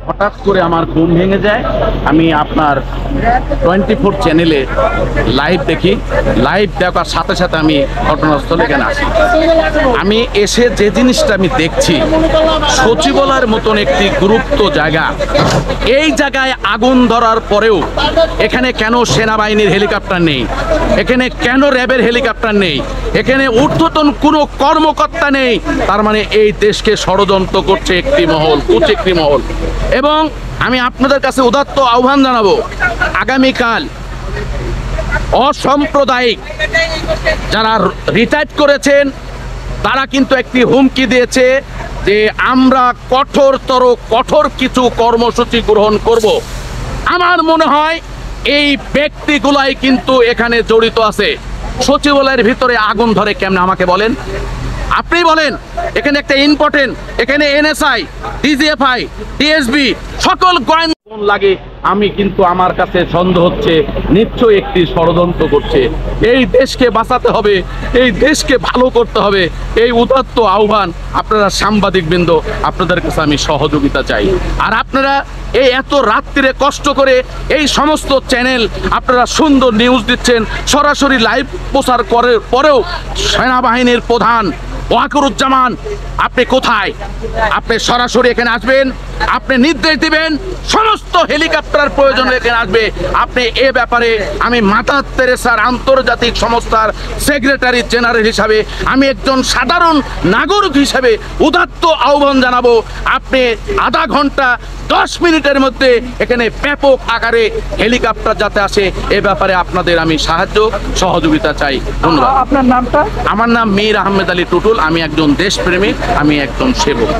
হঠাৎ করে আমার ঘুম ভেঙে যায়। আমি আপনার 24 চ্যানেলে লাইভ দেখি। লাইভ দেখার সাথে সাথে আমি ঘটনাস্থলে এখানে আসি। আমি এসে যে জিনিসটা আমি দেখছি, সচিবালয়ের মতন একটি গুরুত্ব জায়গা, এই জায়গায় আগুন ধরার পরেও এখানে কেন সেনাবাহিনীর হেলিকপ্টার নেই, এখানে কেন র্যাবের হেলিকপ্টার নেই, এখানে ঊর্ধ্বতন কোনো কর্মকর্তা নেই। তার মানে এই দেশকে ষড়যন্ত্র করছে একটি মহল, কুচক্রী মহল। এবং আমি আপনাদের কাছে উদাত্ত আহ্বান জানাবো, আগামীকাল অসাম্প্রদায়িক যারা রিটায়ার্ড করেছেন তারা কিন্তু একটি হুমকি দিয়েছে যে আমরা কঠোর কিছু কর্মসূচি গ্রহণ করব। আমার মনে হয় এই ব্যক্তিগুলাই কিন্তু এখানে জড়িত আছে। সচিবালয়ের ভিতরে আগুন ধরে কেমনে আমাকে বলেন, আপনি বলেন। এখানে একটা ইম্পর্টেন্ট, এখানে এনএসআই, ডিজিএফআই, ডিএসবি সকল গোয়েন্দা লাগে। আমি কিন্তু আমার কাছে সন্দেহ হচ্ছে নিশ্চয়ই একটি ষড়যন্ত্র করছে। এই দেশকে বাঁচাতে হবে, এই দেশকে ভালো করতে হবে। এই উদাত্ত আহ্বান আপনারা সাংবাদিকবৃন্দ, আপনাদের কাছে আমি সহযোগিতা চাই। আর আপনারা এই এত রাত্রিরে কষ্ট করে এই সমস্ত চ্যানেল আপনারা সুন্দর নিউজ দিচ্ছেন, সরাসরি লাইভ প্রচার করার পরেও সেনাবাহিনীর প্রধান ওয়াকারুজ্জামান আপনি কোথায়? আপনি সরাসরি এখানে আসবেন, আপনি নির্দেশ দিবেন সমস্ত হেলিকপ্টার প্রয়োজন এখানে আসবে। আপনি এ ব্যাপারে আমি মাদার তেরেসার আন্তর্জাতিক সংস্থার সেক্রেটারি জেনারেল হিসাবে, আমি একজন সাধারণ নাগরিক হিসাবে উদাত্ত আহ্বান জানাবো। আপনি আধা ঘন্টা 10 মিনিটের মধ্যে এখানে ব্যাপক আকারে হেলিকপ্টার যাতে আসে, এ ব্যাপারে আপনাদের আমি সাহায্য সহযোগিতা চাই। ধন্যবাদ। আপনার নামটা? আমার নাম মীর আহমেদ আলী টুটুল। আমি একজন দেশপ্রেমিক, আমি একজন সেবক।